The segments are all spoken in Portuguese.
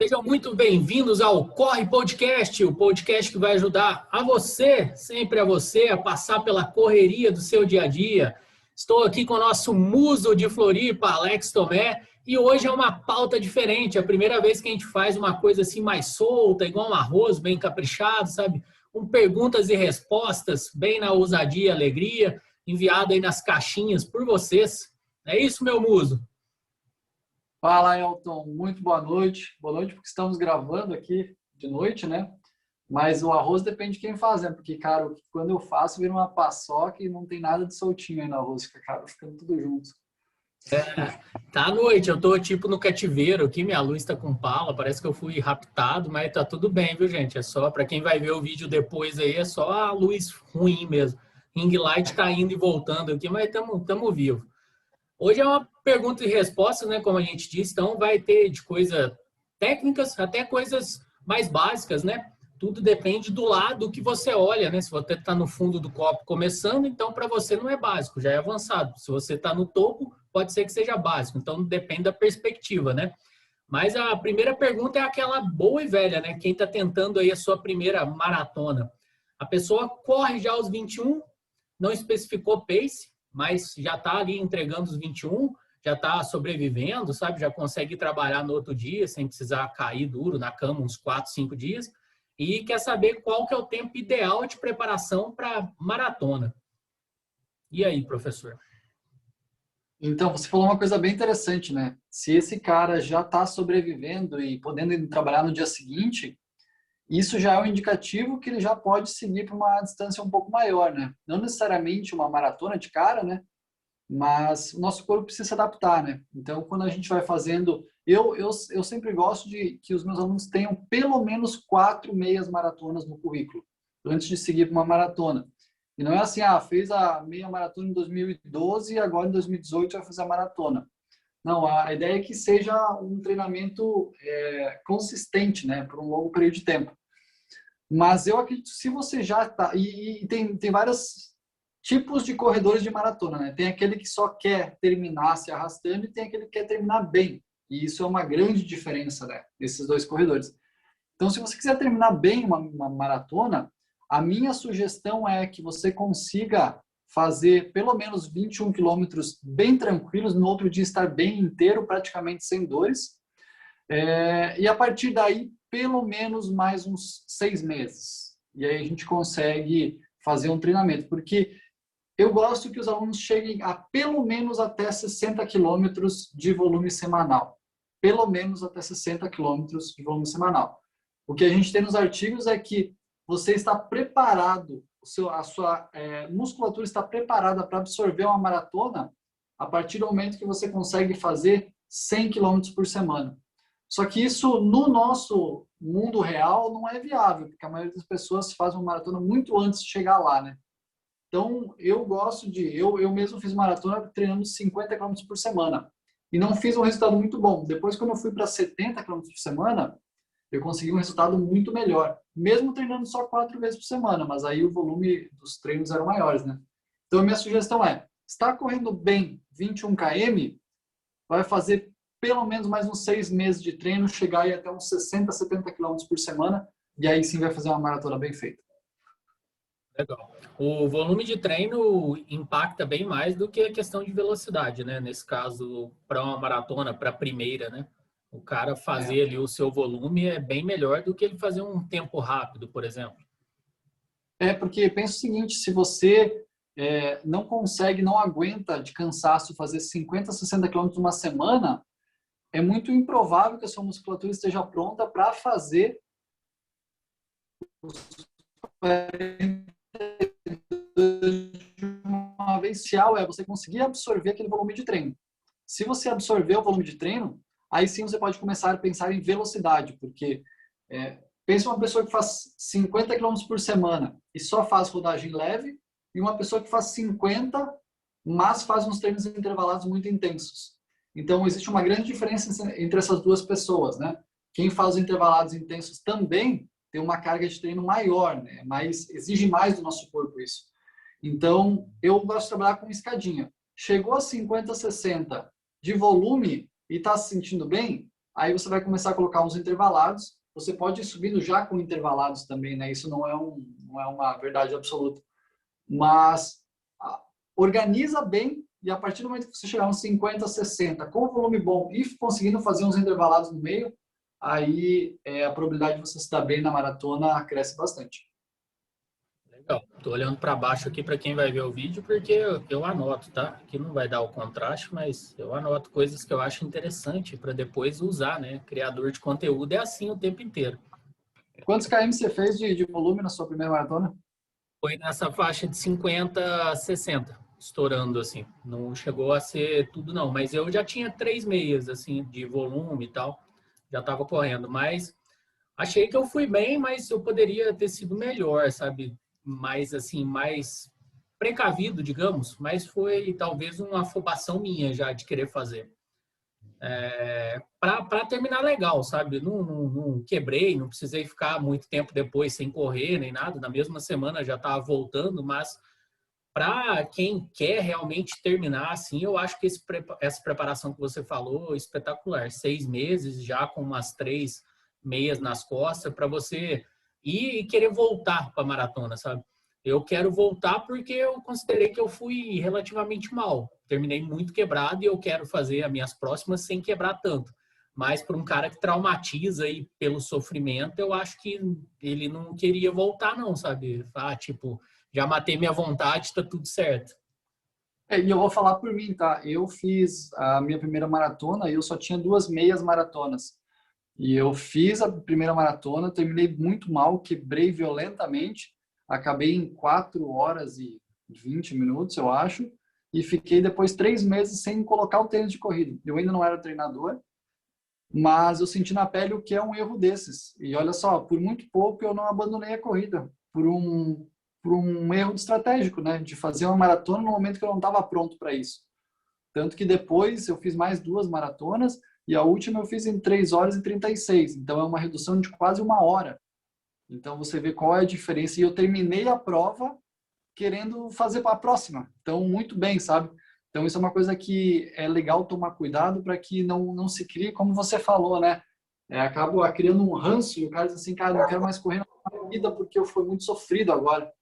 Sejam muito bem-vindos ao Corre Podcast, o podcast que vai ajudar a você, sempre a você, a passar pela correria do seu dia a dia. Estou aqui com o nosso muso de Floripa, Alex Tomé, e hoje é uma pauta diferente. É a primeira vez que a gente faz uma coisa assim mais solta, igual um arroz bem caprichado, sabe? Com perguntas e respostas, bem na ousadia e alegria, enviado aí nas caixinhas por vocês. É isso, meu muso? Fala, Elton. Muito boa noite. Boa noite porque estamos gravando aqui de noite, né? Mas o arroz depende de quem faz, né? Porque, cara, quando eu faço, vira uma paçoca e não tem nada de soltinho aí no arroz. Fica, cara, ficando tudo junto. Tá à noite, eu tô tipo no cativeiro aqui, minha luz tá com pala, parece que eu fui raptado, mas tá tudo bem, viu, gente? É só, para quem vai ver o vídeo depois aí, é só a luz ruim mesmo. Ring light tá indo e voltando aqui, mas tamo vivo. Hoje é uma pergunta e resposta, né? Como a gente disse, então vai ter de coisas técnicas até coisas mais básicas, né? Tudo depende do lado que você olha, né? Se você está no fundo do copo começando, então para você não é básico, já é avançado. Se você está no topo, pode ser que seja básico. Então depende da perspectiva, né? Mas a primeira pergunta é aquela boa e velha, né? Quem está tentando aí a sua primeira maratona. A pessoa corre já aos 21, não especificou pace, mas já está ali entregando os 21, já está sobrevivendo, sabe? Já consegue trabalhar no outro dia sem precisar cair duro na cama uns 4, 5 dias. E quer saber qual que é o tempo ideal de preparação para maratona. E aí, professor? Então, você falou uma coisa bem interessante, né? Se esse cara já está sobrevivendo e podendo ir trabalhar no dia seguinte, isso já é um indicativo que ele já pode seguir para uma distância um pouco maior, né? Não necessariamente uma maratona de cara, né? Mas o nosso corpo precisa se adaptar, né? Então, quando a gente vai fazendo... Eu sempre gosto de que os meus alunos tenham pelo menos 4 meias maratonas no currículo, antes de seguir para uma maratona. E não é assim, fez a meia maratona em 2012 e agora em 2018 vai fazer a maratona. Não, a ideia é que seja um treinamento consistente, né? Por um longo período de tempo. Mas eu acredito que se você já está... E tem vários tipos de corredores de maratona, né? Tem aquele que só quer terminar se arrastando e tem aquele que quer terminar bem. E isso é uma grande diferença, né? Desses dois corredores. Então, se você quiser terminar bem uma maratona, a minha sugestão é que você consiga fazer pelo menos 21 quilômetros bem tranquilos, no outro dia estar bem inteiro, praticamente sem dores. E a partir daí, pelo menos mais uns 6 meses. E aí a gente consegue fazer um treinamento. Porque eu gosto que os alunos cheguem a pelo menos até 60 quilômetros de volume semanal. Pelo menos até 60 quilômetros de volume semanal. O que a gente tem nos artigos é que você está preparado, a sua musculatura está preparada para absorver uma maratona a partir do momento que você consegue fazer 100 quilômetros por semana. Só que isso, no nosso mundo real, não é viável, porque a maioria das pessoas faz uma maratona muito antes de chegar lá, né? Então, eu gosto de... Eu mesmo fiz maratona treinando 50 quilômetros por semana. E não fiz um resultado muito bom. Depois, quando eu fui para 70 quilômetros por semana, eu consegui um resultado muito melhor. Mesmo treinando só 4 vezes por semana, mas aí o volume dos treinos eram maiores, né? Então, a minha sugestão é, está correndo bem 21 km, vai fazer pelo menos mais uns 6 meses de treino, chegar aí até uns 60, 70 quilômetros por semana, e aí sim vai fazer uma maratona bem feita. Legal. O volume de treino impacta bem mais do que a questão de velocidade, né? Nesse caso, para uma maratona, para a primeira, né? O cara fazer ali o seu volume é bem melhor do que ele fazer um tempo rápido, por exemplo. Porque pensa o seguinte, se você não consegue, não aguenta de cansaço fazer 50, 60 quilômetros uma semana, é muito improvável que a sua musculatura esteja pronta para fazer uma vez. Inicial é você conseguir absorver aquele volume de treino. Se você absorver o volume de treino, aí sim você pode começar a pensar em velocidade, porque pensa uma pessoa que faz 50 quilômetros por semana e só faz rodagem leve, e uma pessoa que faz 50, mas faz uns treinos intervalados muito intensos. Então, existe uma grande diferença entre essas duas pessoas, né? Quem faz os intervalados intensos também tem uma carga de treino maior, né? Mas exige mais do nosso corpo isso. Então, eu gosto de trabalhar com escadinha. Chegou a 50, 60 de volume e está se sentindo bem, Aí você vai começar a colocar uns intervalados. Você pode ir subindo já com intervalados também, né? Isso não é uma verdade absoluta. Mas organiza bem e a partir do momento que você chegar uns 50, 60, com volume bom e conseguindo fazer uns intervalados no meio, aí a probabilidade de você se dar bem na maratona cresce bastante. Legal. Tô olhando para baixo aqui para quem vai ver o vídeo, porque eu anoto, tá? Aqui não vai dar o contraste, mas eu anoto coisas que eu acho interessante para depois usar, né? Criador de conteúdo é assim o tempo inteiro. Quantos km você fez de volume na sua primeira maratona? Foi nessa faixa de 50 a 60, estourando assim. Não chegou a ser tudo não, mas eu já tinha 3 meias assim de volume e tal. Já estava correndo, mas achei que eu fui bem, mas eu poderia ter sido melhor, sabe? Mais assim, mais precavido, digamos, mas foi talvez uma afobação minha já de querer fazer. Para terminar legal, sabe? Não quebrei, não precisei ficar muito tempo depois sem correr nem nada. Na mesma semana já estava voltando, mas para quem quer realmente terminar assim, eu acho que essa preparação que você falou é espetacular. 6 meses já com umas 3 meias nas costas para você ir e querer voltar para a maratona, sabe? Eu quero voltar porque eu considerei que eu fui relativamente mal. Terminei muito quebrado e eu quero fazer as minhas próximas sem quebrar tanto. Mas para um cara que traumatiza aí pelo sofrimento, eu acho que ele não queria voltar não, sabe? Tipo, já matei minha vontade, tá tudo certo. E eu vou falar por mim, tá? Eu fiz a minha primeira maratona e eu só tinha 2 meias maratonas. E eu fiz a primeira maratona, terminei muito mal, quebrei violentamente, acabei em 4 horas e 20 minutos, eu acho, e fiquei depois 3 meses sem colocar o tênis de corrida. Eu ainda não era treinador, mas eu senti na pele o que é um erro desses. E olha só, por muito pouco eu não abandonei a corrida, por um erro estratégico, né? De fazer uma maratona no momento que eu não estava pronto para isso. Tanto que depois eu fiz mais 2 maratonas e a última eu fiz em 3 horas e 36. Então é uma redução de quase 1 hora. Então você vê qual é a diferença. E eu terminei a prova querendo fazer para a próxima. Então, muito bem, sabe? Então, isso é uma coisa que é legal tomar cuidado para que não se crie, como você falou, né? Acaba criando um ranço e o cara diz assim, cara, não quero mais correr na vida porque eu fui muito sofrido agora.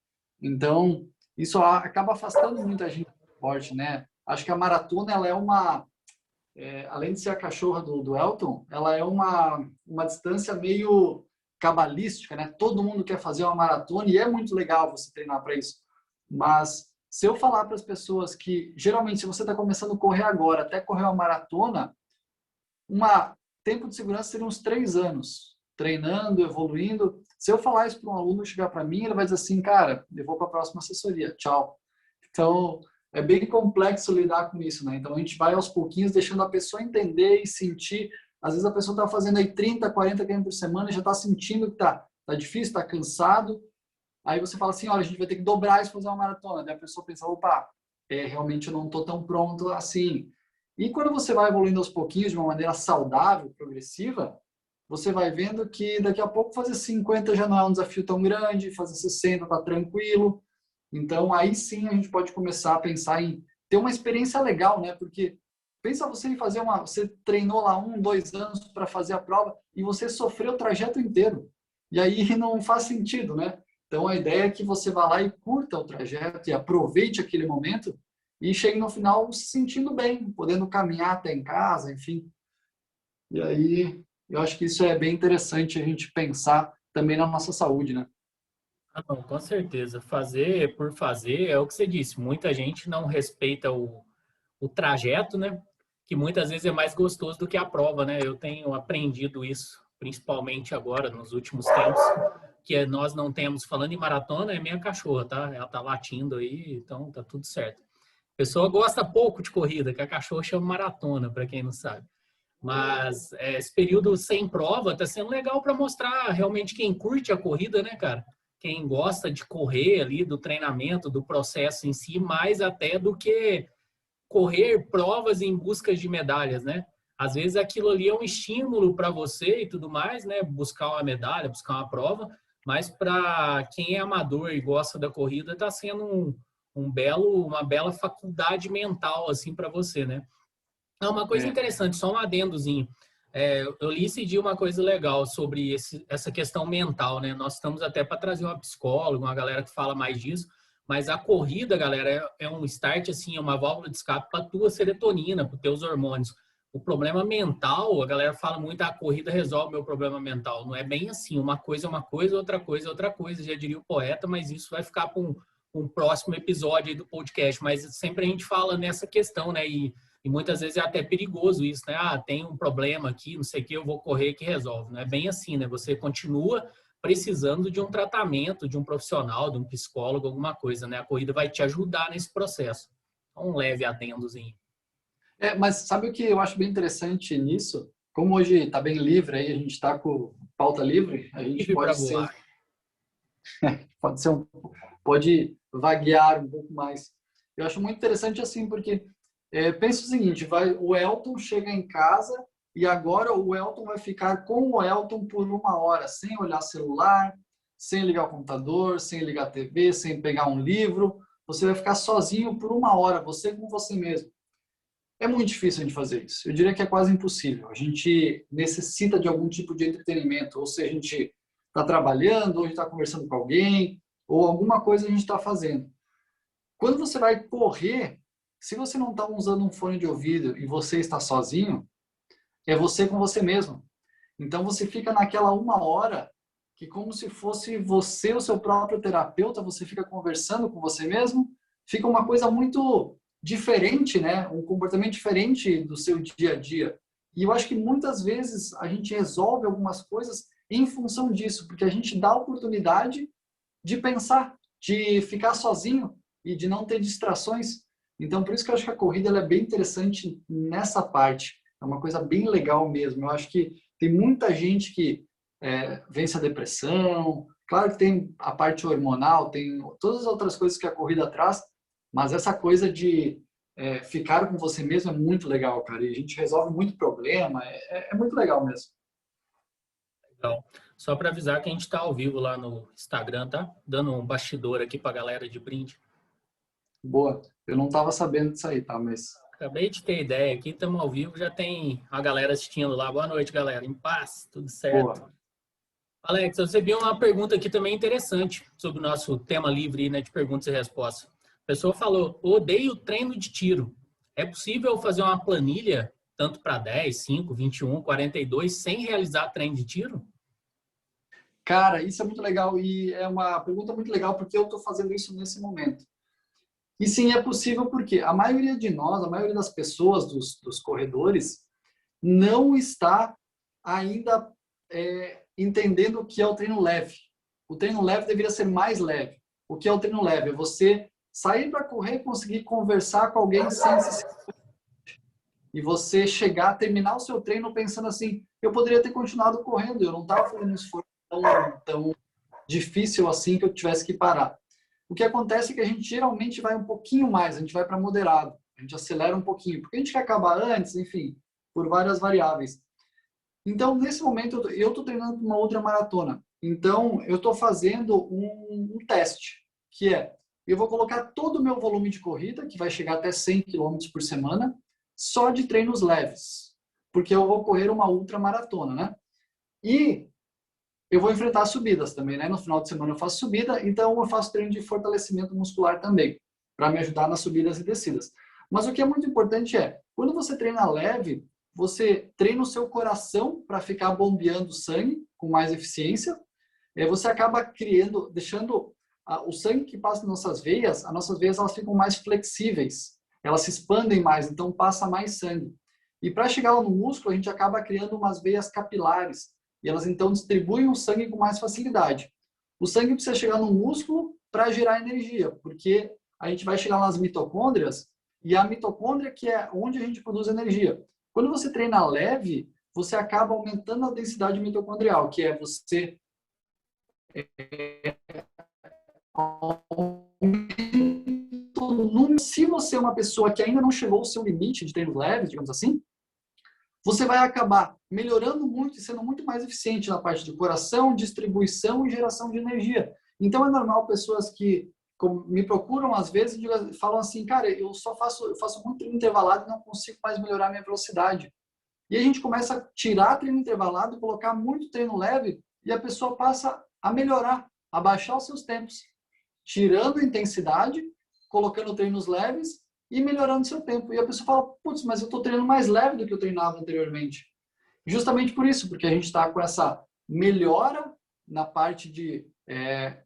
Então, isso acaba afastando muita gente do esporte, né? Acho que a maratona, ela é além de ser a cachorra do Elton, ela é uma distância meio cabalística, né? Todo mundo quer fazer uma maratona e é muito legal você treinar para isso. Mas se eu falar para as pessoas que, geralmente, se você está começando a correr agora, até correr uma maratona, tempo de segurança seria uns 3 anos, treinando, evoluindo. Se eu falar isso para um aluno chegar para mim, ele vai dizer assim, cara, eu vou para a próxima assessoria, tchau. Então, é bem complexo lidar com isso, né? Então, a gente vai aos pouquinhos deixando a pessoa entender e sentir. Às vezes a pessoa está fazendo aí 30, 40 km por semana e já está sentindo que tá difícil, está cansado. Aí você fala assim, olha, a gente vai ter que dobrar isso para fazer uma maratona. Daí a pessoa pensa, opa, realmente eu não estou tão pronto assim. E quando você vai evoluindo aos pouquinhos, de uma maneira saudável, progressiva, você vai vendo que daqui a pouco fazer 50 já não é um desafio tão grande, fazer 60 está tranquilo. Então, aí sim a gente pode começar a pensar em ter uma experiência legal, né? Porque pensa você em fazer você treinou lá 1, 2 anos para fazer a prova e você sofreu o trajeto inteiro. E aí não faz sentido, né? Então, a ideia é que você vá lá e curta o trajeto e aproveite aquele momento e chegue no final se sentindo bem, podendo caminhar até em casa, enfim. E aí, eu acho que isso é bem interessante a gente pensar também na nossa saúde, né? Ah, não, com certeza. Fazer por fazer é o que você disse. Muita gente não respeita o trajeto, né? Que muitas vezes é mais gostoso do que a prova, né? Eu tenho aprendido isso, principalmente agora, nos últimos tempos, que nós não temos, falando em maratona, é minha cachorra, tá? Ela tá latindo aí, então tá tudo certo. A pessoa gosta pouco de corrida, que a cachorra chama maratona, para quem não sabe. Mas esse período sem prova está sendo legal para mostrar realmente quem curte a corrida, né, cara? Quem gosta de correr ali, do treinamento, do processo em si, mais até do que correr provas em busca de medalhas, né? Às vezes aquilo ali é um estímulo para você e tudo mais, né? Buscar uma medalha, buscar uma prova, mas para quem é amador e gosta da corrida, está sendo uma bela faculdade mental assim para você, né? É uma coisa interessante, só um adendozinho. Eu li esse dia uma coisa legal sobre essa questão mental, né? Nós estamos até para trazer uma psicóloga, uma galera que fala mais disso, mas a corrida, galera, é um start, assim, é uma válvula de escape para a tua serotonina, para os teus hormônios. O problema mental, a galera fala muito, a corrida resolve meu problema mental. Não é bem assim, uma coisa é uma coisa, outra coisa é outra coisa, já diria o poeta, mas isso vai ficar para um próximo episódio aí do podcast. Mas sempre a gente fala nessa questão, né? E muitas vezes é até perigoso isso, né? Ah, tem um problema aqui, não sei o que, eu vou correr que resolve. Não é bem assim, né? Você continua precisando de um tratamento, de um profissional, de um psicólogo, alguma coisa, né? A corrida vai te ajudar nesse processo. Um leve adendozinho. Mas sabe o que eu acho bem interessante nisso? Como hoje está bem livre, aí a gente está com pauta livre, a gente Livre para voar. pode vaguear um pouco mais. Eu acho muito interessante assim, porque pensa o seguinte, o Elton chega em casa e agora o Elton vai ficar com o Elton por 1 hora, sem olhar celular, sem ligar o computador, sem ligar a TV, sem pegar um livro. Você vai ficar sozinho por 1 hora, você com você mesmo. É muito difícil a gente fazer isso. Eu diria que é quase impossível. A gente necessita de algum tipo de entretenimento, ou seja, a gente está trabalhando, ou a gente está conversando com alguém, ou alguma coisa a gente está fazendo. Quando você vai correr, se você não está usando um fone de ouvido e você está sozinho, é você com você mesmo. Então você fica naquela 1 hora que como se fosse você o seu próprio terapeuta, você fica conversando com você mesmo, fica uma coisa muito diferente, né? Um comportamento diferente do seu dia a dia. E eu acho que muitas vezes a gente resolve algumas coisas em função disso, porque a gente dá a oportunidade de pensar, de ficar sozinho e de não ter distrações. Então, por isso que eu acho que a corrida ela é bem interessante nessa parte. É uma coisa bem legal mesmo. Eu acho que tem muita gente que vence a depressão. Claro que tem a parte hormonal, tem todas as outras coisas que a corrida traz, mas essa coisa de ficar com você mesmo é muito legal, cara. E a gente resolve muito problema. É muito legal mesmo. Legal. Só para avisar que a gente está ao vivo lá no Instagram, tá? Dando um bastidor aqui para a galera de brinde. Boa. Eu não estava sabendo disso aí, tá? Mas Acabei de ter ideia aqui, estamos ao vivo, já tem a galera assistindo lá. Boa noite, galera. Em paz, tudo certo. boa. Alex, eu recebi uma pergunta aqui também interessante sobre o nosso tema livre, né, de perguntas e respostas. A pessoa falou: odeio treino de tiro. É possível fazer uma planilha, tanto para 10, 5, 21, 42, sem realizar treino de tiro? Cara, isso é muito legal e é uma pergunta muito legal porque eu estou fazendo isso nesse momento. E sim, é possível porque a maioria de nós, a maioria das pessoas, dos corredores, não está ainda entendendo o que é o treino leve. O treino leve deveria ser mais leve. O que é o treino leve? É você sair para correr e conseguir conversar com alguém sem se... E você chegar, terminar o seu treino pensando assim, eu poderia ter continuado correndo, eu não estava fazendo um esforço tão difícil assim que eu tivesse que parar. O que acontece é que a gente geralmente vai um pouquinho mais, a gente vai para moderado, a gente acelera um pouquinho, porque a gente quer acabar antes, enfim, por várias variáveis. Então, nesse momento, eu estou treinando uma outra maratona. Então, eu estou fazendo um teste, que eu vou colocar todo o meu volume de corrida, que vai chegar até 100 km por semana, só de treinos leves, porque eu vou correr uma ultramaratona, né? E eu vou enfrentar subidas também, né? No final de semana eu faço subida, então eu faço treino de fortalecimento muscular também, para me ajudar nas subidas e descidas. Mas o que é muito importante quando você treina leve, você treina o seu coração para ficar bombeando sangue com mais eficiência. Você acaba deixando o sangue que passa nas nossas veias, as nossas veias elas ficam mais flexíveis, elas se expandem mais, então passa mais sangue. E para chegar lá no músculo, a gente acaba criando umas veias capilares, e elas então distribuem o sangue com mais facilidade. O sangue precisa chegar no músculo para gerar energia, porque a gente vai chegar nas mitocôndrias, e a mitocôndria que é onde a gente produz energia. Quando você treina leve, você acaba aumentando a densidade mitocondrial, que é você se você é uma pessoa que ainda não chegou ao seu limite de treinos leves, digamos assim, você vai acabar melhorando muito e sendo muito mais eficiente na parte de coração, distribuição e geração de energia. Então é normal pessoas que me procuram às vezes e falam assim, cara, eu faço muito treino intervalado e não consigo mais melhorar minha velocidade. E a gente começa a tirar treino intervalado, colocar muito treino leve e a pessoa passa a melhorar, a baixar os seus tempos, tirando a intensidade, colocando treinos leves e melhorando seu tempo. E a pessoa fala, putz, mas eu estou treinando mais leve do que eu treinava anteriormente. Justamente por isso, porque a gente está com essa melhora na parte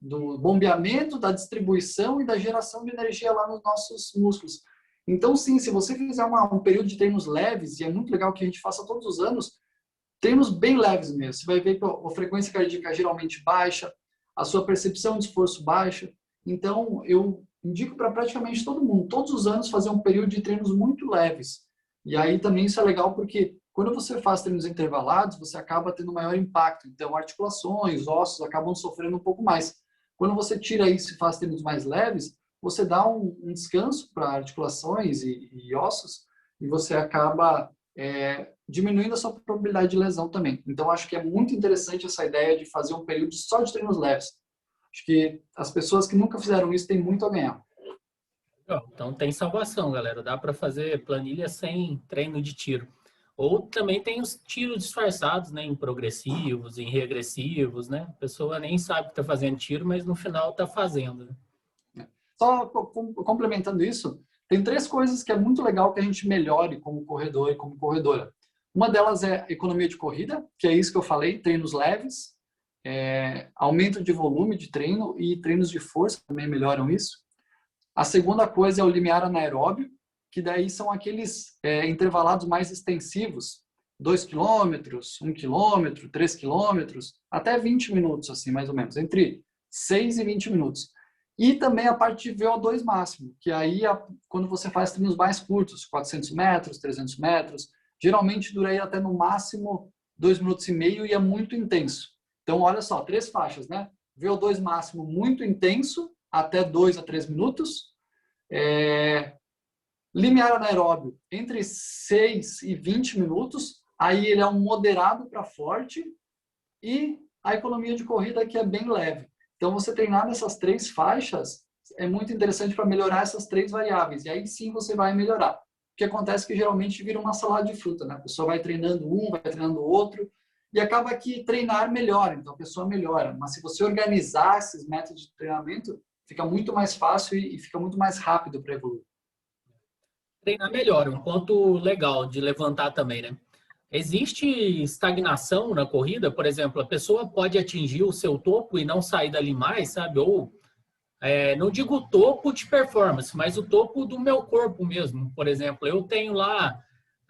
do bombeamento, da distribuição e da geração de energia lá nos nossos músculos. Então, sim, se você fizer um período de treinos leves, e é muito legal que a gente faça todos os anos, treinos bem leves mesmo. Você vai ver que a frequência cardíaca geralmente baixa, a sua percepção de esforço baixa. Então, eu indico para praticamente todo mundo, todos os anos, fazer um período de treinos muito leves. E aí também isso é legal porque quando você faz treinos intervalados, você acaba tendo maior impacto. Então, articulações, ossos acabam sofrendo um pouco mais. Quando você tira isso e faz treinos mais leves, você dá um descanso para articulações e ossos e você acaba diminuindo a sua probabilidade de lesão também. Então, acho que é muito interessante essa ideia de fazer um período só de treinos leves. Acho que as pessoas que nunca fizeram isso têm muito a ganhar. Então tem salvação, galera. Dá para fazer planilha sem treino de tiro. Ou também tem os tiros disfarçados, né? Em progressivos, em regressivos, né? A pessoa nem sabe que está fazendo tiro, mas no final está fazendo, né? Só complementando isso, tem 3 coisas que é muito legal que a gente melhore como corredor e como corredora. Uma delas é economia de corrida, que é isso que eu falei, treinos leves, aumento de volume de treino e treinos de força também melhoram isso. A segunda coisa é o limiar anaeróbio, que daí são aqueles intervalados mais extensivos, 2 quilômetros, 1 quilômetro, 3 quilômetros, até 20 minutos, assim, mais ou menos, entre 6 e 20 minutos. E também a parte de VO2 máximo, que aí quando você faz treinos mais curtos, 400 metros, 300 metros, geralmente dura aí até no máximo 2 minutos e meio e é muito intenso. Então, olha só, 3 faixas, né? VO2 máximo muito intenso, até 2 a 3 minutos. Limiar anaeróbio entre 6 e 20 minutos. Aí ele é um moderado para forte. E a economia de corrida que é bem leve. Então, você treinar nessas 3 faixas é muito interessante para melhorar essas 3 variáveis. E aí sim você vai melhorar. O que acontece é que geralmente vira uma salada de fruta, né? A pessoa vai treinando um, vai treinando o outro, e acaba que treinar melhora, então a pessoa melhora. Mas se você organizar esses métodos de treinamento, fica muito mais fácil e fica muito mais rápido para evoluir. Treinar melhor, um ponto legal de levantar também, né? Existe estagnação na corrida? Por exemplo, a pessoa pode atingir o seu topo e não sair dali mais, sabe? Ou, não digo o topo de performance, mas o topo do meu corpo mesmo. Por exemplo, eu tenho lá,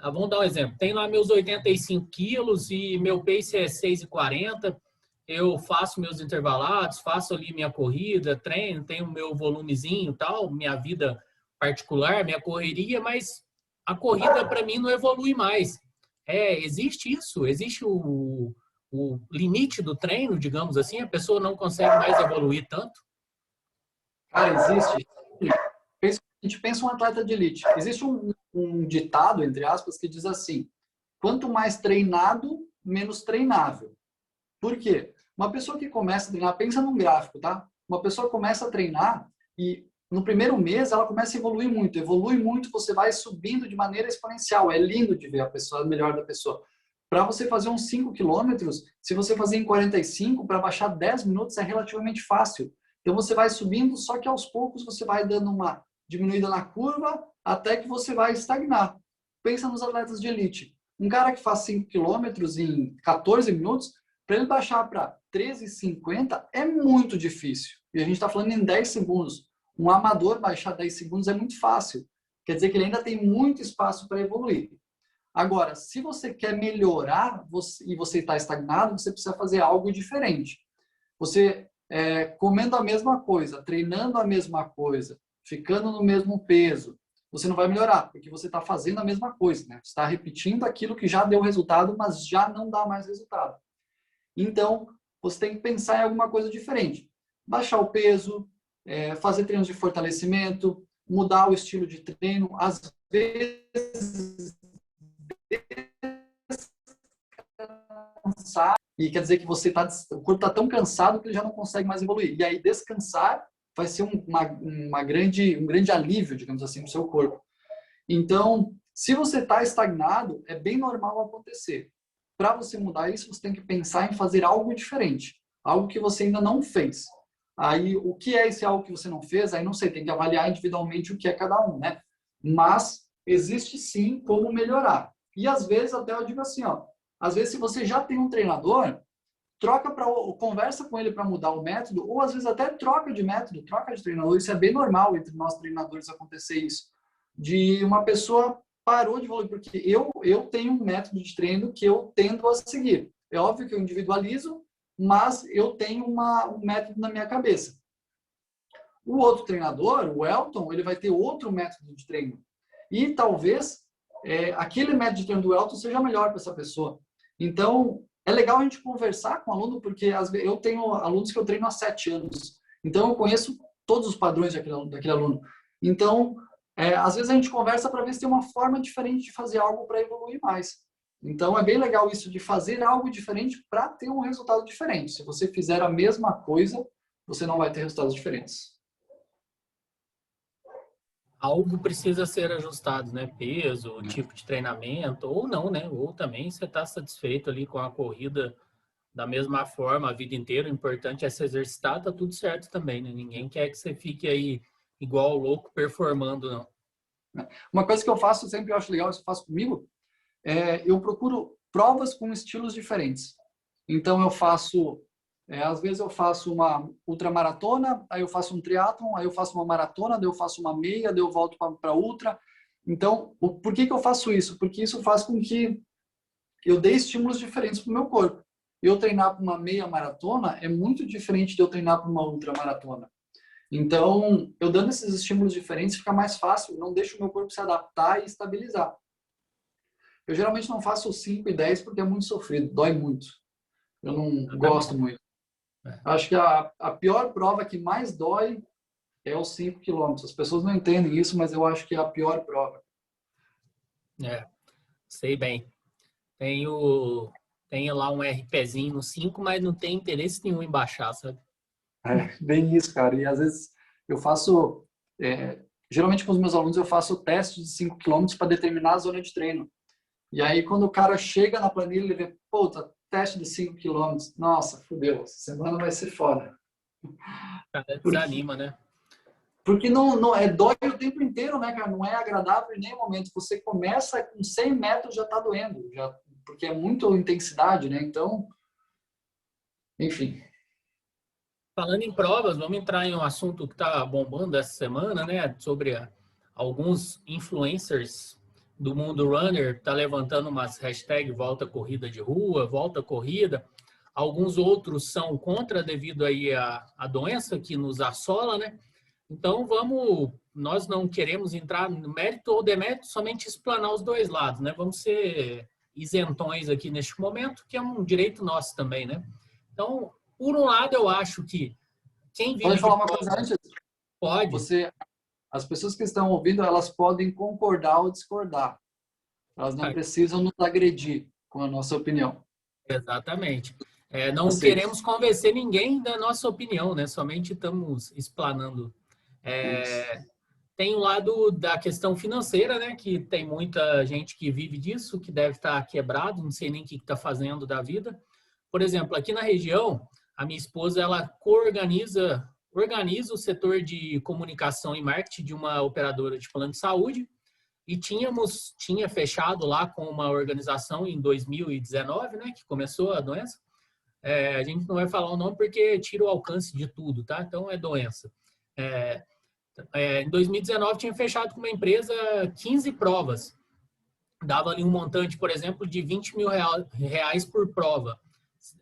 vamos dar um exemplo, tenho lá meus 85 quilos e meu pace é 6,40. Eu faço meus intervalados, faço ali minha corrida, treino, tenho meu volumezinho e tal, minha vida particular, minha correria, mas a corrida para mim não evolui mais. Existe isso? Existe o limite do treino, digamos assim? A pessoa não consegue mais evoluir tanto? Cara, existe. A gente pensa um atleta de elite. Existe um ditado, entre aspas, que diz assim: quanto mais treinado, menos treinável. Por quê? Uma pessoa que começa a treinar, pensa num gráfico, tá? Uma pessoa começa a treinar e no primeiro mês ela começa a evoluir muito. Evolui muito, você vai subindo de maneira exponencial. É lindo de ver a pessoa, a melhor da pessoa. Para você fazer uns 5 quilômetros, se você fazer em 45, para baixar 10 minutos é relativamente fácil. Então você vai subindo, só que aos poucos você vai dando uma diminuída na curva até que você vai estagnar. Pensa nos atletas de elite. Um cara que faz 5 quilômetros em 14 minutos, para ele baixar para 13,50 é muito difícil. E a gente está falando em 10 segundos. Um amador baixar 10 segundos é muito fácil. Quer dizer que ele ainda tem muito espaço para evoluir. Agora, se você quer melhorar e você está estagnado, você precisa fazer algo diferente. Você comendo a mesma coisa, treinando a mesma coisa, ficando no mesmo peso, você não vai melhorar, porque você está fazendo a mesma coisa, né? Você está repetindo aquilo que já deu resultado, mas já não dá mais resultado. Então, você tem que pensar em alguma coisa diferente. Baixar o peso, fazer treinos de fortalecimento, mudar o estilo de treino, às vezes descansar, e quer dizer que o corpo está tão cansado que ele já não consegue mais evoluir. E aí descansar vai ser um grande alívio, digamos assim, para o seu corpo. Então, Se você está estagnado, é bem normal acontecer. Para você mudar isso, você tem que pensar em fazer algo diferente, algo que você ainda não fez. Aí, o que é esse algo que você não fez? Aí não sei, tem que avaliar individualmente o que é cada um, né? Mas existe sim como melhorar. E às vezes até eu digo assim, ó, às vezes se você já tem um treinador, conversa com ele para mudar o método, ou às vezes até troca de método, troca de treinador. Isso é bem normal entre nós treinadores acontecer isso. De uma pessoa parou de evoluir, porque eu tenho um método de treino que eu tendo a seguir. É óbvio que eu individualizo, mas eu tenho um método na minha cabeça. O outro treinador, o Elton, ele vai ter outro método de treino. E talvez aquele método de treino do Elton seja melhor para essa pessoa. Então, é legal a gente conversar com o aluno, porque eu tenho alunos que eu treino há 7 anos. Então, eu conheço todos os padrões daquele aluno. Então, às vezes a gente conversa para ver se tem uma forma diferente de fazer algo para evoluir mais. Então, é bem legal isso de fazer algo diferente para ter um resultado diferente. Se você fizer a mesma coisa, você não vai ter resultados diferentes. Algo precisa ser ajustado, né? Peso, tipo de treinamento, ou não, né? Ou também você está satisfeito ali com a corrida da mesma forma a vida inteira. O importante é se exercitar, tá tudo certo também, né? Ninguém quer que você fique aí igual louco performando, não. Uma coisa que eu faço, sempre eu acho legal, isso eu faço comigo, eu procuro provas com estilos diferentes. Então eu faço, às vezes eu faço uma ultramaratona, aí eu faço um triatlon, aí eu faço uma maratona, daí eu faço uma meia, daí eu volto para ultra. Então, por que eu faço isso? Porque isso faz com que eu dê estímulos diferentes para o meu corpo. Eu treinar para uma meia maratona é muito diferente de eu treinar para uma ultramaratona. Então, eu dando esses estímulos diferentes fica mais fácil, não deixo o meu corpo se adaptar e estabilizar. Eu geralmente não faço 5 e 10 porque é muito sofrido, dói muito. Eu não gosto muito. Acho que a pior prova que mais dói é os 5 quilômetros. As pessoas não entendem isso, mas eu acho que é a pior prova. Sei bem. Tenho lá um RPzinho no 5, mas não tem interesse nenhum em baixar, sabe? Bem isso, cara. E às vezes eu faço, geralmente com os meus alunos eu faço testes de 5 quilômetros para determinar a zona de treino. E aí quando o cara chega na planilha, ele vê, puta, teste de 5 quilômetros. Nossa, fudeu, essa semana vai ser foda. Cara, desanima, né? Porque não dói o tempo inteiro, né, cara? Não é agradável em nenhum momento. Você começa com 100 metros, já tá doendo, porque é muita intensidade, né? Então, enfim. Falando em provas, vamos entrar em um assunto que está bombando essa semana, né? Sobre alguns influencers do mundo runner tá levantando umas hashtags volta corrida de rua, volta corrida. Alguns outros são contra devido aí à doença que nos assola, né? Então nós não queremos entrar no mérito ou demérito, somente explanar os dois lados, né? Vamos ser isentões aqui neste momento, que é um direito nosso também, né? Então, por um lado, eu acho que quem vive Pode de falar uma prova coisa antes? pode. As pessoas que estão ouvindo, elas podem concordar ou discordar. Elas não precisam nos agredir com a nossa opinião. Exatamente. Não Aceito. queremos convencer ninguém da nossa opinião, né? Somente estamos explanando. Isso. Tem o lado da questão financeira, né? Que tem muita gente que vive disso, que deve estar quebrado, não sei nem o que está fazendo da vida. Por exemplo, aqui na região, a minha esposa ela organiza o setor de comunicação e marketing de uma operadora de plano de saúde e tinha fechado lá com uma organização em 2019, né, que começou a doença. A gente não vai falar o nome porque tira o alcance de tudo, tá? Então é doença. Em 2019 tinha fechado com uma empresa 15 provas. Dava ali um montante, por exemplo, de 20 mil reais por prova.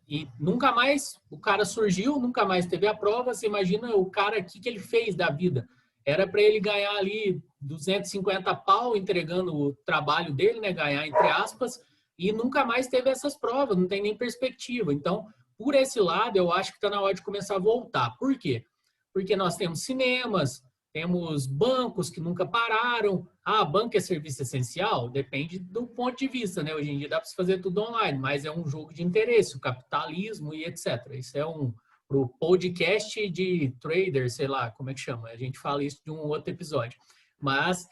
E nunca mais o cara surgiu, nunca mais teve a prova. Você imagina o cara, o que ele fez da vida? Era para ele ganhar ali 250 pau entregando o trabalho dele, né? Ganhar entre aspas, e nunca mais teve essas provas, não tem nem perspectiva. Então, por esse lado, eu acho que está na hora de começar a voltar. Por quê? Porque nós temos cinemas, temos bancos que nunca pararam. Banco é serviço essencial? Depende do ponto de vista, né? Hoje em dia dá para se fazer tudo online, mas é um jogo de interesse, o capitalismo e etc. Isso é pro podcast de trader, sei lá, como é que chama? A gente fala isso de um outro episódio. Mas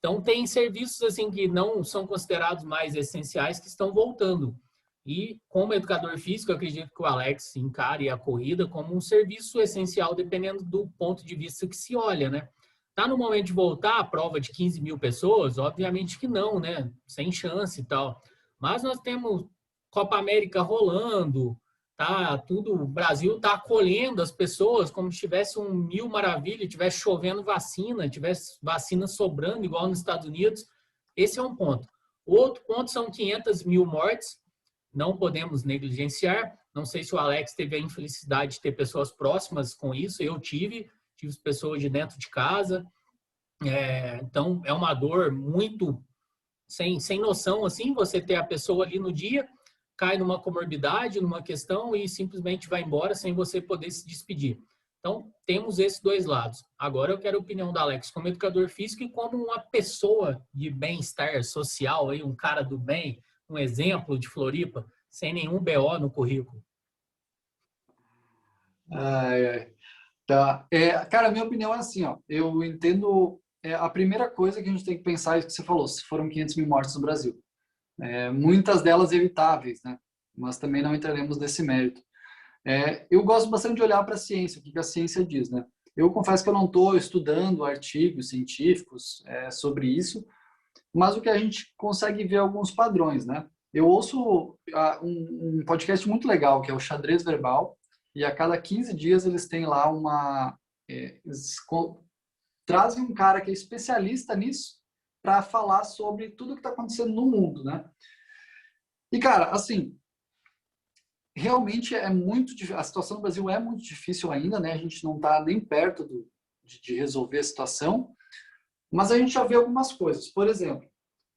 Então, tem serviços assim que não são considerados mais essenciais que estão voltando. E, como educador físico, eu acredito que o Alex encare a corrida como um serviço essencial, dependendo do ponto de vista que se olha, né? Tá no momento de voltar a prova de 15 mil pessoas? Obviamente que não, né? Sem chance e tal. Mas nós temos Copa América rolando, tá? Tudo, o Brasil tá acolhendo as pessoas como se tivesse um mil maravilha, tivesse chovendo vacina, tivesse vacina sobrando, igual nos Estados Unidos. Esse é um ponto. O outro ponto são 500 mil mortes, não podemos negligenciar. Não sei se o Alex teve a infelicidade de ter pessoas próximas com isso, eu tive pessoas de dentro de casa. Então, é uma dor muito sem noção, assim, você ter a pessoa ali no dia, cai numa comorbidade, numa questão e simplesmente vai embora sem você poder se despedir. Então, temos esses dois lados. Agora eu quero a opinião da Alex como educador físico e como uma pessoa de bem-estar social, aí, um cara do bem, um exemplo de Floripa, sem nenhum BO no currículo. Ai, ai. Tá. Cara, a minha opinião é assim, ó. Eu entendo. A primeira coisa que a gente tem que pensar é isso que você falou, se foram 500 mil mortes no Brasil. Muitas delas evitáveis, né? Mas também não entraremos nesse mérito. Eu gosto bastante de olhar para a ciência, o que a ciência diz, né? Eu confesso que eu não estou estudando artigos científicos sobre isso, mas o que a gente consegue ver alguns padrões, né? Eu ouço um podcast muito legal, que é o Xadrez Verbal, e a cada 15 dias eles têm lá trazem um cara que é especialista nisso para falar sobre tudo que está acontecendo no mundo, né? E, cara, assim, realmente é muito difícil. A situação no Brasil é muito difícil ainda, né? A gente não está nem perto de resolver a situação, mas a gente já vê algumas coisas. Por exemplo,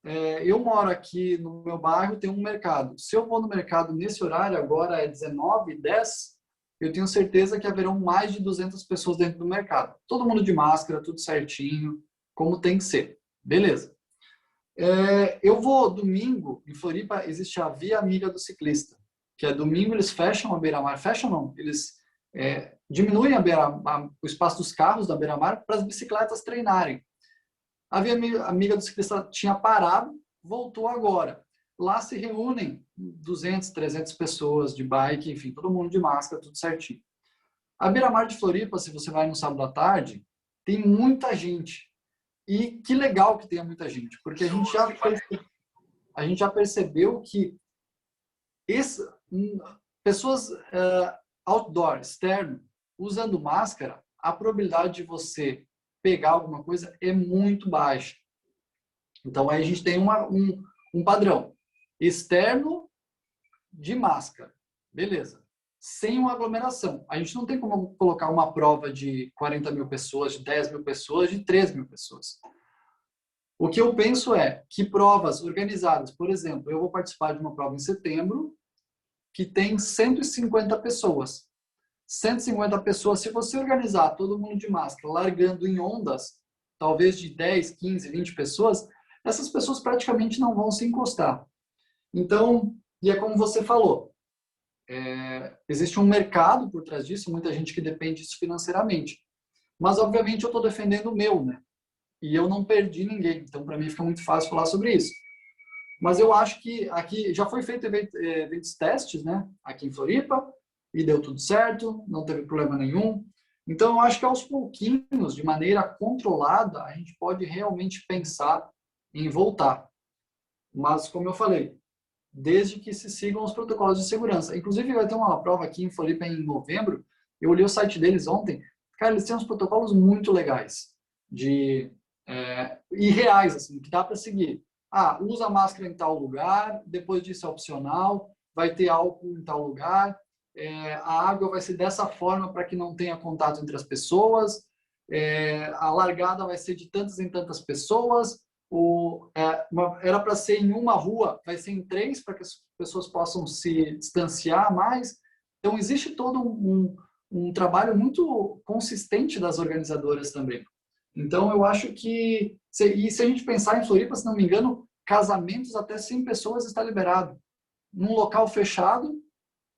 eu moro aqui no meu bairro, tem um mercado. Se eu vou no mercado nesse horário, agora é 19h10, eu tenho certeza que haverão mais de 200 pessoas dentro do mercado. Todo mundo de máscara, tudo certinho, como tem que ser. Beleza. Eu vou domingo, em Floripa, existe a Via Amiga do Ciclista, que domingo eles fecham a beira-mar. Fecham não, eles diminuem o espaço dos carros da beira-mar para as bicicletas treinarem. A Via Amiga do Ciclista tinha parado, voltou agora. Lá se reúnem 200, 300 pessoas de bike, enfim, todo mundo de máscara, tudo certinho. A beira-mar de Floripa, se você vai no sábado à tarde, tem muita gente. E que legal que tenha muita gente, porque a gente já percebeu que pessoas outdoor, externo, usando máscara, a probabilidade de você pegar alguma coisa é muito baixa. Então, aí a gente tem um padrão. Externo de máscara. Beleza. Sem uma aglomeração. A gente não tem como colocar uma prova de 40 mil pessoas, de 10 mil pessoas, de 3 mil pessoas. O que eu penso é que provas organizadas, por exemplo, eu vou participar de uma prova em setembro que tem 150 pessoas. 150 pessoas, se você organizar todo mundo de máscara, largando em ondas, talvez de 10, 15, 20 pessoas, essas pessoas praticamente não vão se encostar. Então, e é como você falou, existe um mercado por trás disso, muita gente que depende disso financeiramente. Mas, obviamente, eu estou defendendo o meu, né? E eu não perdi ninguém. Então, para mim, fica muito fácil falar sobre isso. Mas eu acho que aqui já foi feito eventos testes, né? Aqui em Floripa, e deu tudo certo, não teve problema nenhum. Então, eu acho que aos pouquinhos, de maneira controlada, a gente pode realmente pensar em voltar. Mas, como eu falei, desde que se sigam os protocolos de segurança. Inclusive, vai ter uma prova aqui em Floripa em novembro. Eu olhei o site deles ontem. Cara, eles têm uns protocolos muito legais e reais, assim, que dá para seguir. Usa máscara em tal lugar, depois disso é opcional, vai ter álcool em tal lugar, a água vai ser dessa forma para que não tenha contato entre as pessoas, a largada vai ser de tantas em tantas pessoas, era para ser em uma rua, vai ser em 3 para que as pessoas possam se distanciar mais. Então, existe todo um trabalho muito consistente das organizadoras também. Então, eu acho que, se a gente pensar em Floripa, se não me engano, casamentos até 100 pessoas está liberado. Num local fechado,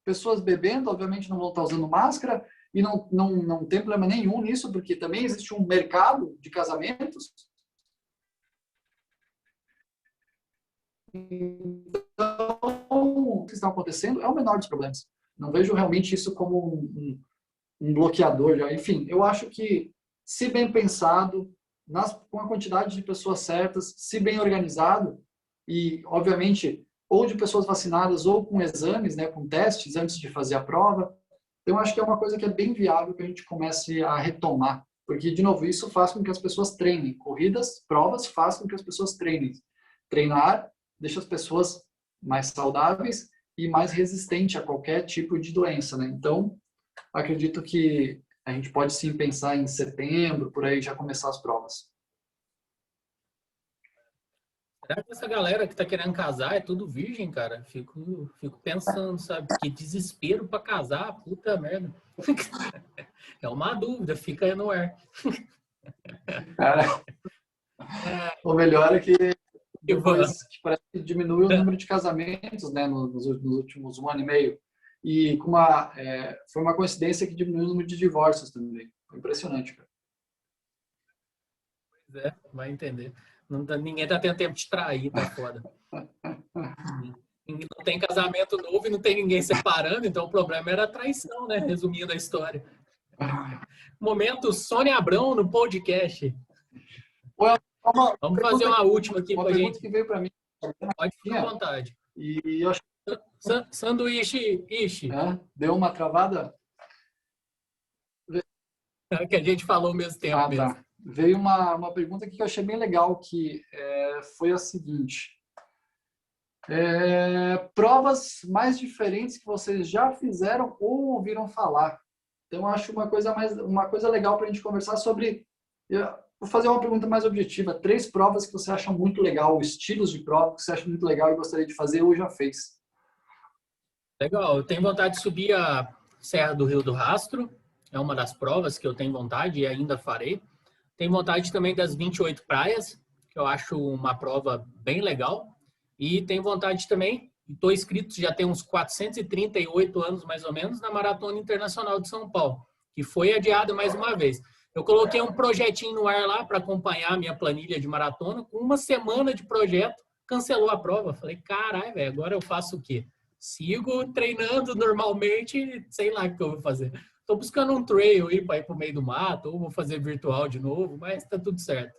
pessoas bebendo, obviamente não vão estar usando máscara, e não tem problema nenhum nisso, porque também existe um mercado de casamentos. Então, o que está acontecendo é o menor dos problemas. Não vejo realmente isso como um bloqueador. Enfim, eu acho que, se bem pensado, com a quantidade de pessoas certas, se bem organizado, e, obviamente, ou de pessoas vacinadas ou com exames, né, com testes antes de fazer a prova, então acho que é uma coisa que é bem viável que a gente comece a retomar. Porque, de novo, isso faz com que as pessoas treinem. Corridas, provas, faz com que as pessoas treinem. Treinar deixa as pessoas mais saudáveis e mais resistentes a qualquer tipo de doença, né? Então, acredito que a gente pode sim pensar em setembro, por aí já começar as provas. Será que essa galera que tá querendo casar é tudo virgem, cara? Fico pensando, sabe? Que desespero para casar, puta merda. É uma dúvida, fica aí no ar. Cara, o melhor é que Ivan, depois que parece que diminui o número de casamentos, né, nos últimos 1 ano e meio. E foi uma coincidência que diminuiu o número de divórcios também. Foi impressionante, cara. vai entender. Ninguém tá tendo tempo de trair, tá foda. Não tem casamento novo e não tem ninguém separando, então o problema era a traição, né? Resumindo a história. Momento Sônia Abrão no podcast. Vamos fazer uma última aqui pra gente. Uma pergunta que veio para mim. Pode ficar à vontade. E eu acho Sanduíche, Ishi, deu uma travada? que a gente falou ao mesmo tempo mesmo. Tá. Veio uma pergunta aqui que eu achei bem legal, que foi a seguinte. Provas mais diferentes que vocês já fizeram ou ouviram falar. Então, acho uma coisa legal para a gente conversar sobre. Vou fazer uma pergunta mais objetiva. 3 provas que você acha muito legal, estilos de prova que você acha muito legal e gostaria de fazer ou já fez. Legal, eu tenho vontade de subir a Serra do Rio do Rastro. É uma das provas que eu tenho vontade e ainda farei. Tenho vontade também das 28 praias, que eu acho uma prova bem legal. E tenho vontade também, estou inscrito já tem uns 438 anos mais ou menos, na Maratona Internacional de São Paulo, que foi adiada mais uma vez. Eu coloquei um projetinho no ar lá para acompanhar a minha planilha de maratona. Com uma semana de projeto, cancelou a prova. Falei, caralho, velho, agora eu faço o quê? Sigo treinando normalmente, sei lá o que eu vou fazer. Estou buscando um trail aí para ir para o meio do mato, ou vou fazer virtual de novo, mas está tudo certo.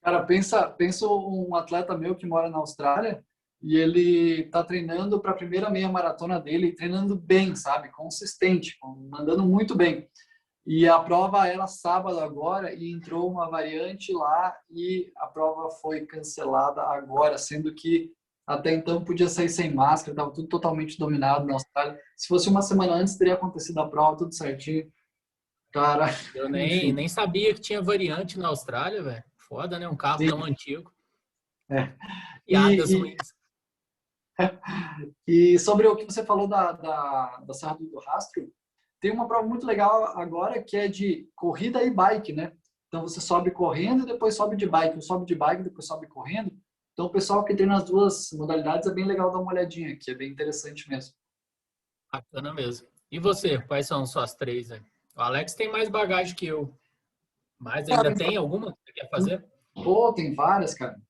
Cara, pensa um atleta meu que mora na Austrália e ele tá treinando para a primeira meia maratona dele, treinando bem, sabe? Consistente, mandando muito bem. E a prova era sábado agora e entrou uma variante lá e a prova foi cancelada agora, sendo que até então podia sair sem máscara, estava tudo totalmente dominado na Austrália. Se fosse uma semana antes, teria acontecido a prova, tudo certinho. Cara, Eu enfim. nem sabia que tinha variante na Austrália, velho. Foda, né? Um carro Sim. tão antigo. É. Piadas ruins. E sobre o que você falou da Serra do Rastro, tem uma prova muito legal agora que é de corrida e bike, né? Então você sobe correndo e depois sobe de bike, ou sobe de bike e depois sobe correndo. Então o pessoal que treina as duas modalidades é bem legal dar uma olhadinha, que é bem interessante mesmo. Bacana mesmo. E você, quais são suas 3, né? O Alex tem mais bagagem que eu. Mas ainda tem alguma que você quer fazer? Pô, tem várias, cara.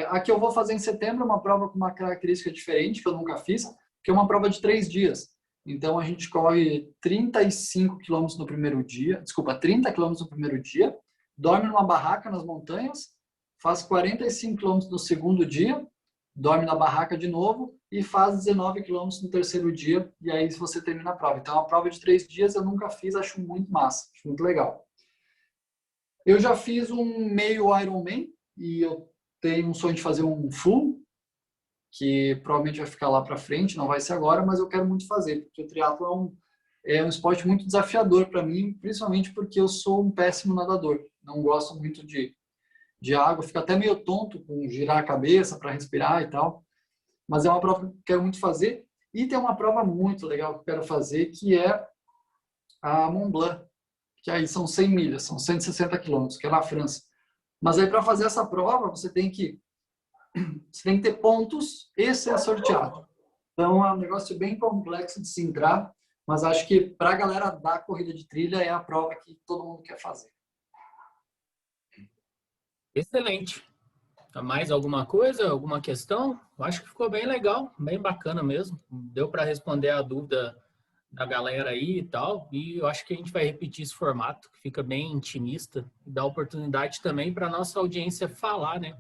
A que eu vou fazer em setembro é uma prova com uma característica diferente, que eu nunca fiz, que é uma prova de 3 dias. Então, a gente corre 35 quilômetros no primeiro dia, 30 quilômetros no primeiro dia, dorme numa barraca nas montanhas, faz 45 quilômetros no segundo dia, dorme na barraca de novo e faz 19 quilômetros no terceiro dia, e aí você termina a prova. Então, é uma prova de 3 dias, eu nunca fiz, acho muito massa, acho muito legal. Eu já fiz um meio Ironman e eu tenho um sonho de fazer um full, que provavelmente vai ficar lá para frente, não vai ser agora, mas eu quero muito fazer, porque o triatlo é um esporte muito desafiador para mim, principalmente porque eu sou um péssimo nadador. Não gosto muito de água, fico até meio tonto com girar a cabeça para respirar e tal. Mas é uma prova que eu quero muito fazer. E tem uma prova muito legal que eu quero fazer, que é a Mont Blanc, que aí são 100 milhas, são 160 quilômetros, que é na França. Mas aí para fazer essa prova, você tem que ter pontos e ser sorteado. Então é um negócio bem complexo de se entrar, mas acho que para a galera da corrida de trilha é a prova que todo mundo quer fazer. Excelente. Mais alguma coisa, alguma questão? Eu acho que ficou bem legal, bem bacana mesmo. Deu para responder a dúvida da galera aí e tal. E eu acho que a gente vai repetir esse formato, que fica bem intimista e dá oportunidade também para a nossa audiência falar, né?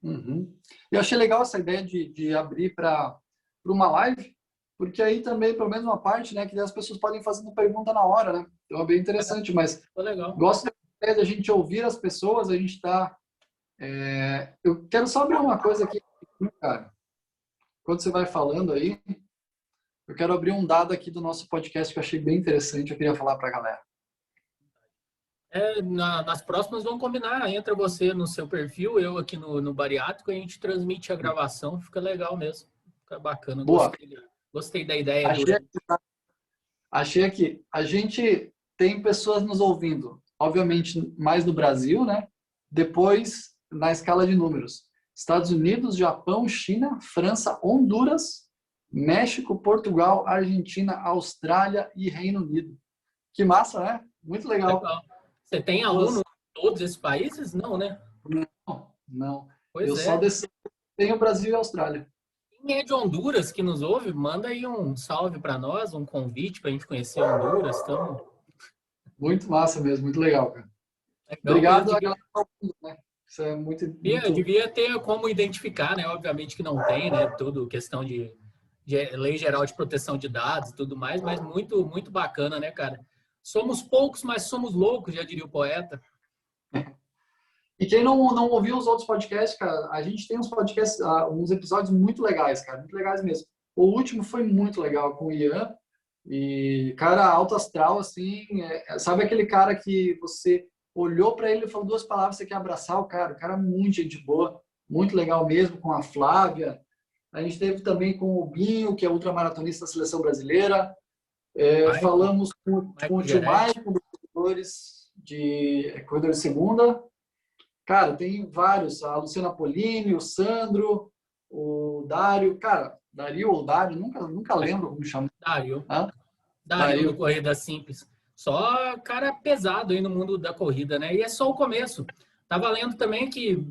Uhum. Eu achei legal essa ideia de abrir para uma live, porque aí também, pelo menos uma parte, né, que as pessoas podem fazendo pergunta na hora, né? Então é bem interessante, mas Foi legal. gosto da ideia de a gente ouvir as pessoas, a gente está... Eu quero só abrir uma coisa aqui, cara. Quando você vai falando aí, eu quero abrir um dado aqui do nosso podcast que eu achei bem interessante, eu queria falar para a galera. Nas próximas vamos combinar. Entra você no seu perfil, eu aqui no Bariátrico, a gente transmite a gravação, fica legal mesmo. Fica bacana. Boa. Gostei da ideia. Achei aqui. A gente tem pessoas nos ouvindo, obviamente, mais no Brasil, né? Depois, na escala de números. Estados Unidos, Japão, China, França, Honduras, México, Portugal, Argentina, Austrália e Reino Unido. Que massa, né? Muito legal. Você tem aluno em todos esses países? Não, né? Não. Pois eu só tenho Brasil e Austrália. Quem é de Honduras que nos ouve, manda aí um salve para nós, um convite para a gente conhecer Honduras. Então... Muito massa mesmo, muito legal, cara. Legal, obrigado a galera, né? Isso é muito... Devia ter como identificar, né? Obviamente que não tem, né? Tudo questão de Lei Geral de Proteção de Dados e tudo mais, mas muito, muito bacana, né, cara? Somos poucos, mas somos loucos, já diria o poeta. E quem não ouviu os outros podcasts, cara, a gente tem uns podcasts, uns episódios muito legais, cara, muito legais mesmo. O último foi muito legal com o Ian. E, cara, alto astral, assim, sabe aquele cara que você olhou para ele e falou duas palavras, você quer abraçar o cara é muito gente boa, muito legal mesmo, com a Flávia. A gente teve também com o Binho, que é ultramaratonista da Seleção Brasileira. Falamos com o tio Maicon, corredor de segunda. Cara, tem vários, a Luciana Polini, o Sandro, o Dário, cara, Dario ou Dário, nunca lembro como chama. Dário do Corrida Simples. Só cara pesado aí no mundo da corrida, né? E é só o começo. Tá valendo também que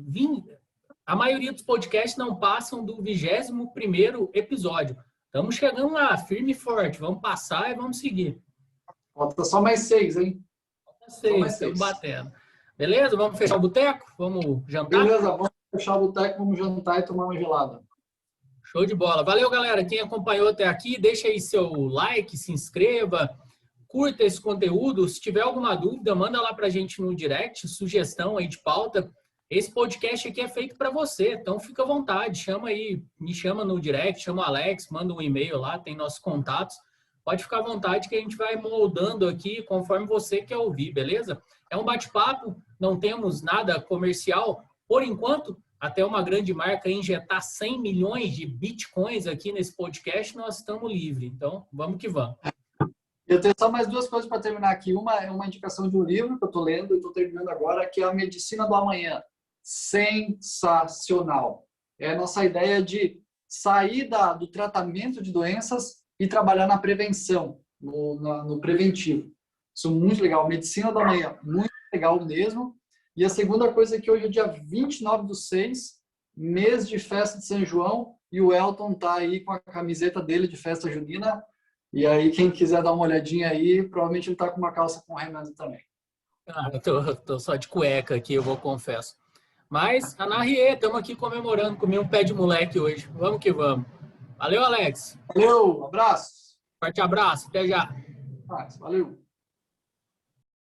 a maioria dos podcasts não passam do 21º episódio. Estamos chegando lá, firme e forte. Vamos passar e vamos seguir. Falta só mais 6, hein? Falta 6, estamos batendo. Beleza? Vamos fechar o boteco? Vamos jantar? Beleza, vamos fechar o boteco, vamos jantar e tomar uma gelada. Show de bola. Valeu, galera. Quem acompanhou até aqui, deixa aí seu like, se inscreva, curta esse conteúdo. Se tiver alguma dúvida, manda lá pra gente no direct, sugestão aí de pauta. Esse podcast aqui é feito para você, então fica à vontade. Chama aí, me chama no direct, chama o Alex, manda um e-mail lá, tem nossos contatos. Pode ficar à vontade que a gente vai moldando aqui conforme você quer ouvir, beleza? É um bate-papo, não temos nada comercial. Por enquanto, até uma grande marca injetar 100 milhões de bitcoins aqui nesse podcast, nós estamos livres. Então, vamos que vamos. Eu tenho só mais duas coisas para terminar aqui. Uma é uma indicação de um livro que eu estou lendo e estou terminando agora, que é A Medicina do Amanhã. Sensacional. É a nossa ideia de sair do tratamento de doenças e trabalhar na prevenção, no preventivo. Isso é muito legal. Medicina do Amanhã, muito legal mesmo. E a segunda coisa é que hoje é dia 29/6, mês de festa de São João, e o Elton tá aí com a camiseta dele de festa junina. E aí, quem quiser dar uma olhadinha aí, provavelmente ele tá com uma calça com remendo também. Eu tô só de cueca aqui, eu vou confesso. Mas, Anarriê, estamos aqui comemorando, comi um pé de moleque hoje. Vamos que vamos. Valeu, Alex. Valeu, abraço. Forte abraço, até já. Valeu.